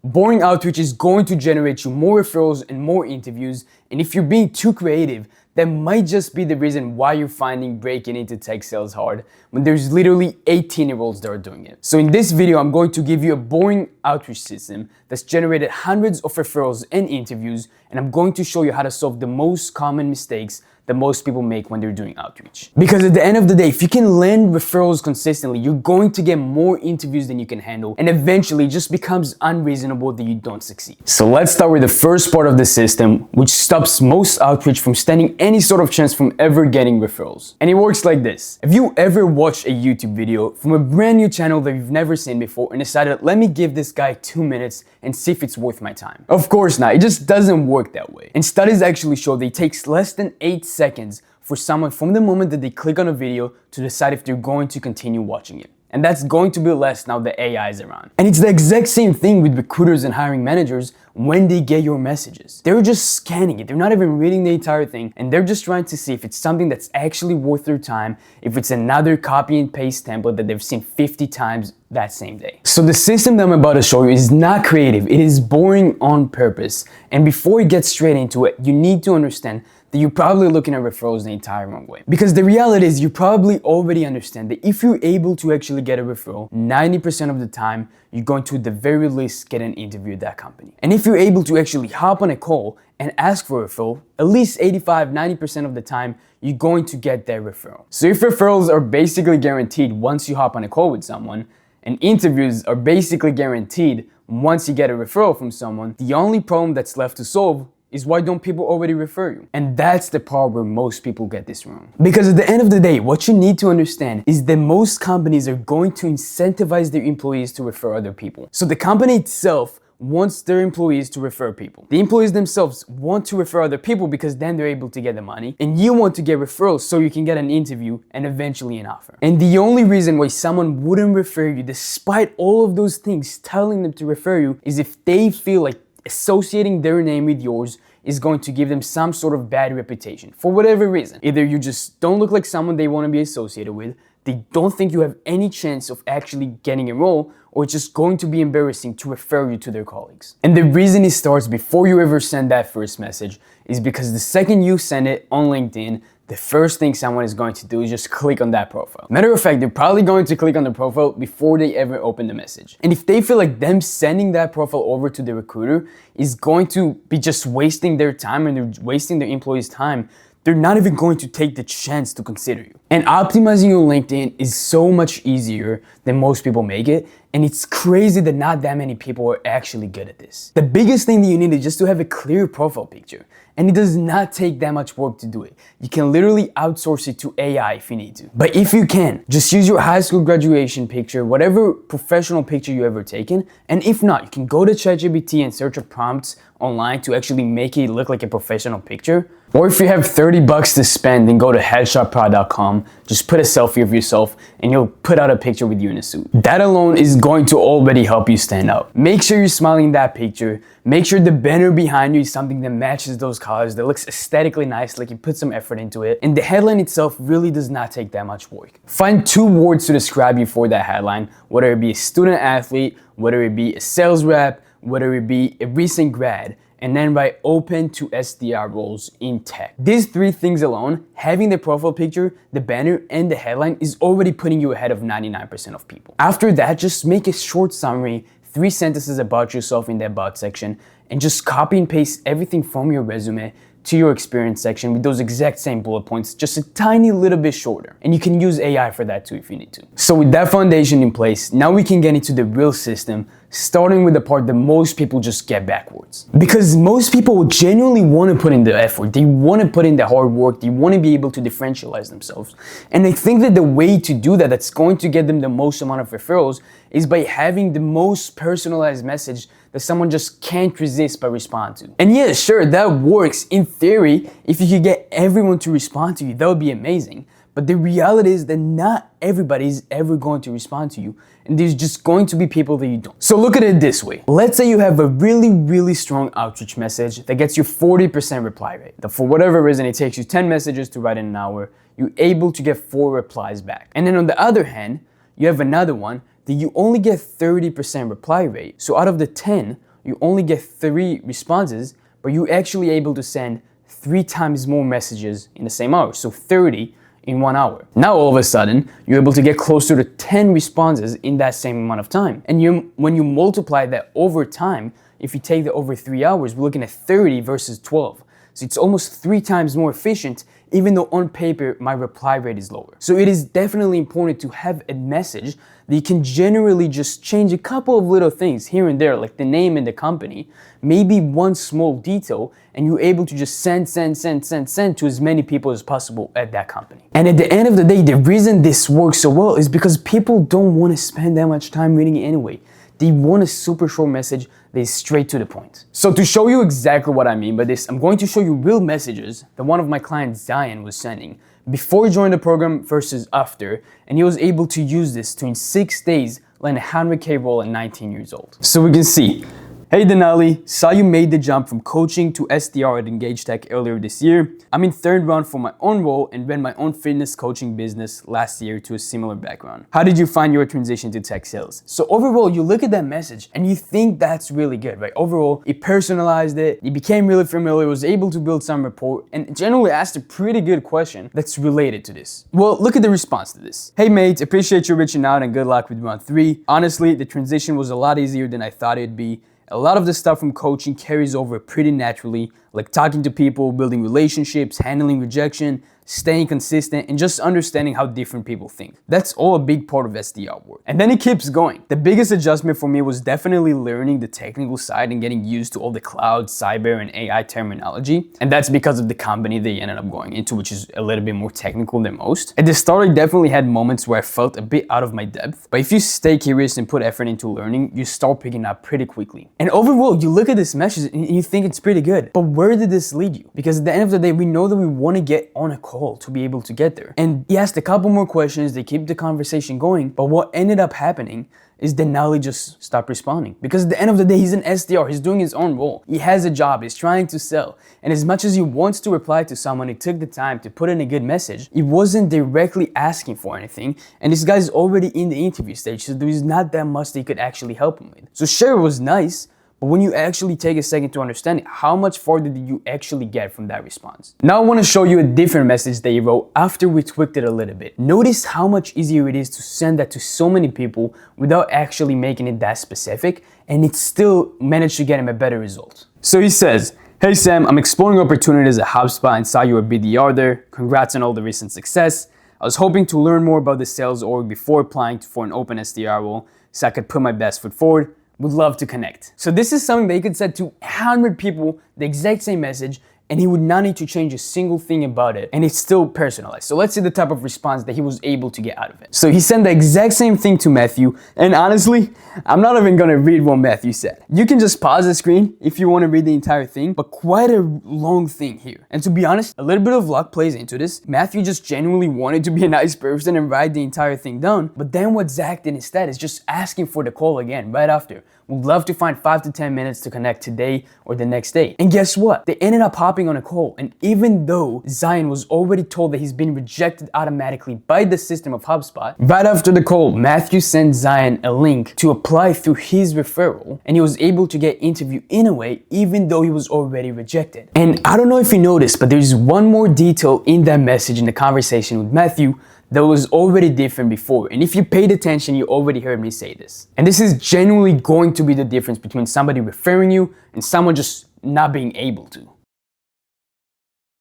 Boring outreach is going to generate you more referrals and more interviews, and if you're being too creative, that might just be the reason why you're finding breaking into tech sales hard when there's literally 18-year-olds that are doing it. So in this video, I'm going to give you a boring outreach system that's generated hundreds of referrals and interviews, and I'm going to show you how to solve the most common mistakes that most people make when they're doing outreach. Because at the end of the day, if you can land referrals consistently, you're going to get more interviews than you can handle, and eventually it just becomes unreasonable that you don't succeed. So let's start with the first part of the system, which stops most outreach from standing any sort of chance from ever getting referrals. And it works like this. Have you ever watched a YouTube video from a brand new channel that you've never seen before and decided, let me give this guy 2 minutes and see if it's worth my time? Of course not, it just doesn't work that way. And studies actually show that it takes less than 8 seconds for someone from the moment that they click on a video to decide if they're going to continue watching it. And that's going to be less now that AI is around. And it's the exact same thing with recruiters and hiring managers when they get your messages. They're just scanning it. They're not even reading the entire thing, and they're just trying to see if it's something that's actually worth their time, if it's another copy and paste template that they've seen 50 times that same day. So the system that I'm about to show you is not creative. It is boring on purpose. And before you get straight into it, you need to understand that you're probably looking at referrals the entire wrong way. Because the reality is you probably already understand that if you're able to actually get a referral, 90% of the time, you're going to at the very least get an interview at that company. And if you're able to actually hop on a call and ask for a referral, at least 85-90% of the time, you're going to get that referral. So if referrals are basically guaranteed once you hop on a call with someone, and interviews are basically guaranteed once you get a referral from someone, the only problem that's left to solve is why don't people already refer you? And that's the part where most people get this wrong. Because at the end of the day, what you need to understand is that most companies are going to incentivize their employees to refer other people. So the company itself wants their employees to refer people. The employees themselves want to refer other people because then they're able to get the money, and you want to get referrals so you can get an interview and eventually an offer. And the only reason why someone wouldn't refer you despite all of those things telling them to refer you is if they feel like associating their name with yours is going to give them some sort of bad reputation for whatever reason. Either you just don't look like someone they want to be associated with, they don't think you have any chance of actually getting a role, or it's just going to be embarrassing to refer you to their colleagues. And the reason it starts before you ever send that first message is because the second you send it on LinkedIn, the first thing someone is going to do is just click on that profile. Matter of fact, they're probably going to click on the profile before they ever open the message. And if they feel like them sending that profile over to the recruiter is going to be just wasting their time and they're wasting their employees' time, they're not even going to take the chance to consider you. And optimizing your LinkedIn is so much easier than most people make it, and it's crazy that not that many people are actually good at this. The biggest thing that you need is just to have a clear profile picture, and it does not take that much work to do it. You can literally outsource it to AI if you need to. But if you can, just use your high school graduation picture, whatever professional picture you ever taken, and if not, you can go to ChatGPT and search up prompts online to actually make it look like a professional picture. Or if you have 30 bucks to spend, then go to headshotprod.com, just put a selfie of yourself and you'll put out a picture with you in a suit. That alone is going to already help you stand out. Make sure you're smiling in that picture. Make sure the banner behind you is something that matches those colors, that looks aesthetically nice, like you put some effort into it. And the headline itself really does not take that much work. Find 2 words to describe you for that headline, whether it be a student athlete, whether it be a sales rep, whether it be a recent grad, and then write open to SDR roles in tech. These 3 things alone, having the profile picture, the banner, and the headline is already putting you ahead of 99% of people. After that, just make a short summary, 3 sentences about yourself in the about section, and just copy and paste everything from your resume to your experience section with those exact same bullet points, just a tiny little bit shorter. And you can use AI for that too if you need to. So with that foundation in place, now we can get into the real system, starting with the part that most people just get backwards. Because most people genuinely want to put in the effort, they want to put in the hard work, they want to be able to differentialize themselves. And I think that the way to do that, that's going to get them the most amount of referrals, is by having the most personalized message that someone just can't resist but respond to. And yeah, sure, that works in theory. If you could get everyone to respond to you, that would be amazing. But the reality is that not everybody is ever going to respond to you, and there's just going to be people that you don't. So look at it this way. Let's say you have a really strong outreach message that gets you 40% reply rate. That for whatever reason, it takes you 10 messages to write in an hour, you're able to get 4 replies back. And then on the other hand, you have another one that you only get 30% reply rate. So out of the 10, you only get 3 responses, but you're actually able to send 3 times more messages in the same hour, so 30 in 1 hour. Now all of a sudden, you're able to get closer to 10 responses in that same amount of time. And when you multiply that over time, if you take that over 3 hours, we're looking at 30 versus 12. So it's almost 3 times more efficient, even though on paper, my reply rate is lower. So it is definitely important to have a message that you can generally just change a couple of little things here and there, like the name and the company, maybe one small detail, and you're able to just send to as many people as possible at that company. And at the end of the day, the reason this works so well is because people don't want to spend that much time reading it anyway. They want a super short message that is straight to the point. So to show you exactly what I mean by this, I'm going to show you real messages that one of my clients, Zion, was sending before he joined the program versus after, and he was able to use this to in 6 days land a 100K role at 19 years old. So we can see, hey Denali, saw you made the jump from coaching to SDR at Engage Tech earlier this year. I'm in 3rd round for my own role and ran my own fitness coaching business last year to a similar background. How did you find your transition to tech sales? So overall, you look at that message and you think that's really good, right? Overall, he personalized it, he became really familiar, was able to build some rapport, and generally asked a pretty good question that's related to this. Well, look at the response to this. Hey mate, appreciate you reaching out and good luck with round 3. Honestly, the transition was a lot easier than I thought it'd be. A lot of the stuff from coaching carries over pretty naturally, like talking to people, building relationships, handling rejection, staying consistent, and just understanding how different people think. That's all a big part of SDR work. And then it keeps going. The biggest adjustment for me was definitely learning the technical side and getting used to all the cloud, cyber, and AI terminology. And that's because of the company they ended up going into, which is a little bit more technical than most. At the start, I definitely had moments where I felt a bit out of my depth, but if you stay curious and put effort into learning, you start picking up pretty quickly. And overall, you look at this message and you think it's pretty good, but where did this lead you? Because at the end of the day, we know that we want to get on a call to be able to get there. And he asked a couple more questions, they keep the conversation going, but what ended up happening is Denali just stopped responding. Because at the end of the day, he's an SDR, he's doing his own role. He has a job, he's trying to sell. And as much as he wants to reply to someone, he took the time to put in a good message. He wasn't directly asking for anything, and this guy's already in the interview stage, so there's not that much they could actually help him with. So sure, it was nice, but when you actually take a second to understand it, how much farther did you actually get from that response? Now I want to show you a different message that he wrote after we tweaked it a little bit. Notice how much easier it is to send that to so many people without actually making it that specific, and it still managed to get him a better result. So he says, hey Sam, I'm exploring opportunities at HubSpot and saw you were BDR there. Congrats on all the recent success. I was hoping to learn more about the sales org before applying for an open SDR role so I could put my best foot forward. Would love to connect. So this is something that you could send to 100 people, the exact same message, and he would not need to change a single thing about it, and it's still personalized. So let's see the type of response that he was able to get out of it. So he sent the exact same thing to Matthew, and honestly, I'm not even gonna read what Matthew said. You can just pause the screen if you wanna read the entire thing, but quite a long thing here. And to be honest, a little bit of luck plays into this. Matthew just genuinely wanted to be a nice person and write the entire thing down, but then what Zach did instead is just asking for the call again right after. Would love to find 5 to 10 minutes to connect today or the next day. And guess what? They ended up hopping on a call, and even though Zion was already told that he's been rejected automatically by the system of HubSpot, right after the call, Matthew sent Zion a link to apply through his referral, and he was able to get interviewed in a way, even though he was already rejected. And I don't know if you noticed, but there's one more detail in that message in the conversation with Matthew that was already different before. And if you paid attention, you already heard me say this. And this is genuinely going to be the difference between somebody referring you and someone just not being able to.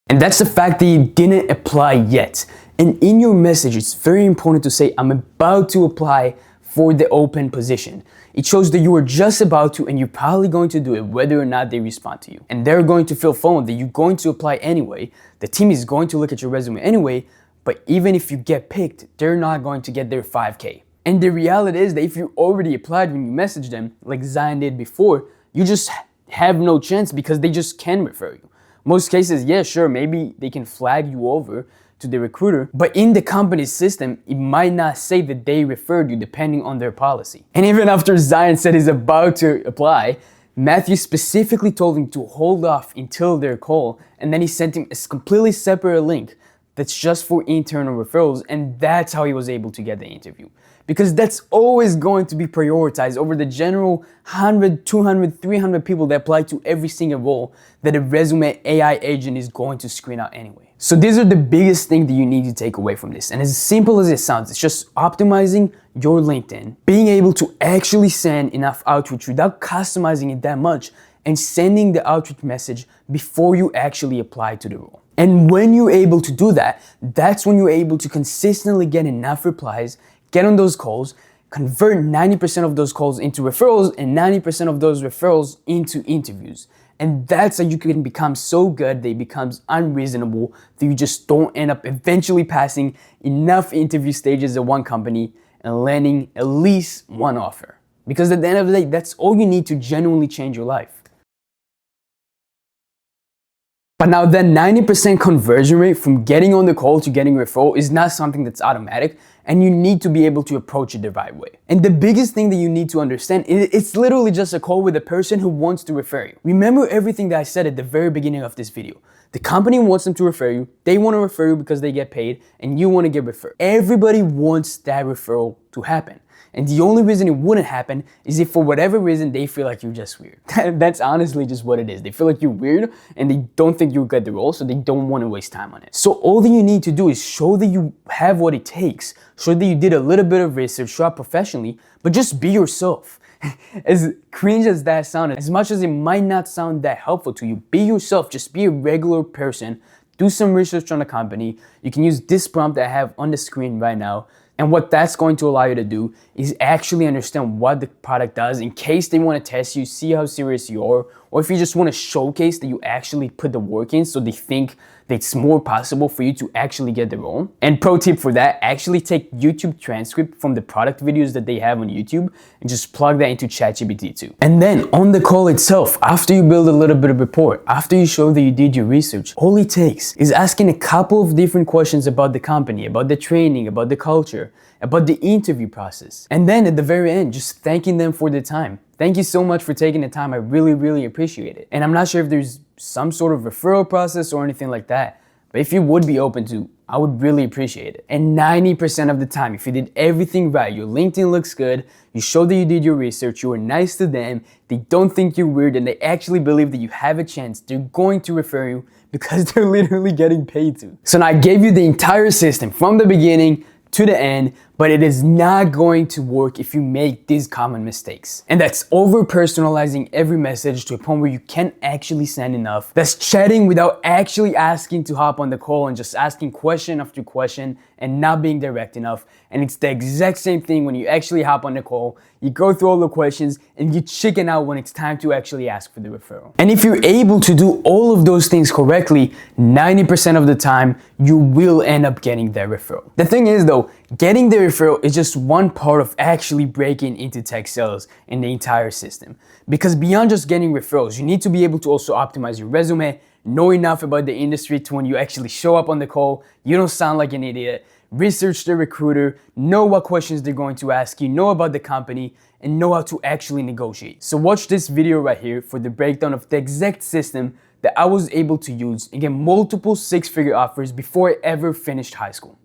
And that's the fact that you didn't apply yet. And in your message, it's very important to say, I'm about to apply for the open position. It shows that you are just about to, and you're probably going to do it whether or not they respond to you. And they're going to feel FOMO that you're going to apply anyway. The team is going to look at your resume anyway, but even if you get picked, they're not going to get their 5K. And the reality is that if you already applied when you messaged them, like Zion did before, you just have no chance because they just can refer you. Most cases, yeah, sure, maybe they can flag you over to the recruiter, but in the company's system, it might not say that they referred you depending on their policy. And even after Zion said he's about to apply, Matthew specifically told him to hold off until their call, and then he sent him a completely separate link that's just for internal referrals, and that's how he was able to get the interview. Because that's always going to be prioritized over the general 100, 200, 300 people that apply to every single role that a resume AI agent is going to screen out anyway. So these are the biggest things that you need to take away from this. And as simple as it sounds, it's just optimizing your LinkedIn, being able to actually send enough outreach without customizing it that much, and sending the outreach message before you actually apply to the role. And when you're able to do that, that's when you're able to consistently get enough replies, get on those calls, convert 90% of those calls into referrals and 90% of those referrals into interviews. And that's how you can become so good that it becomes unreasonable that you just don't end up eventually passing enough interview stages at one company and landing at least one offer. Because at the end of the day, that's all you need to genuinely change your life. But now that 90% conversion rate from getting on the call to getting a referral is not something that's automatic, and you need to be able to approach it the right way. And the biggest thing that you need to understand is it's literally just a call with a person who wants to refer you. Remember everything that I said at the very beginning of this video. The company wants them to refer you, they want to refer you because they get paid, and you want to get referred. Everybody wants that referral to happen. And the only reason it wouldn't happen is if for whatever reason they feel like you're just weird. That's honestly just what it is. They feel like you're weird and they don't think you'll get the role, so they don't want to waste time on it. So all that you need to do is show that you have what it takes. Show that you did a little bit of research, show up professionally, but just be yourself. As cringe as that sounded, as much as it might not sound that helpful to you, be yourself, just be a regular person. Do some research on the company. You can use this prompt that I have on the screen right now. And what that's going to allow you to do is actually understand what the product does in case they want to test you, see how serious you are, or if you just want to showcase that you actually put the work in so they think that it's more possible for you to actually get the role. And pro tip for that, actually take YouTube transcript from the product videos that they have on YouTube and just plug that into ChatGPT too. And then on the call itself, after you build a little bit of rapport, after you show that you did your research, all it takes is asking a couple of different questions about the company, about the training, about the culture, about the interview process. And then at the very end, just thanking them for their time. Thank you so much for taking the time. I really, really appreciate it. And I'm not sure if there's some sort of referral process or anything like that, but if you would be open to, I would really appreciate it. And 90% of the time, if you did everything right, your LinkedIn looks good, you show that you did your research, you were nice to them, they don't think you're weird, and they actually believe that you have a chance, they're going to refer you because they're literally getting paid to. So now I gave you the entire system from the beginning to the end, but it is not going to work if you make these common mistakes. And that's over personalizing every message to a point where you can't actually send enough. That's chatting without actually asking to hop on the call and just asking question after question and not being direct enough. And it's the exact same thing when you actually hop on the call, you go through all the questions and you chicken out when it's time to actually ask for the referral. And if you're able to do all of those things correctly, 90% of the time, you will end up getting that referral. The thing is though, getting the referral is just one part of actually breaking into tech sales in the entire system. Because beyond just getting referrals, you need to be able to also optimize your resume, know enough about the industry to when you actually show up on the call, you don't sound like an idiot, research the recruiter, know what questions they're going to ask you, know about the company, and know how to actually negotiate. So watch this video right here for the breakdown of the exact system that I was able to use and get multiple six-figure offers before I ever finished high school.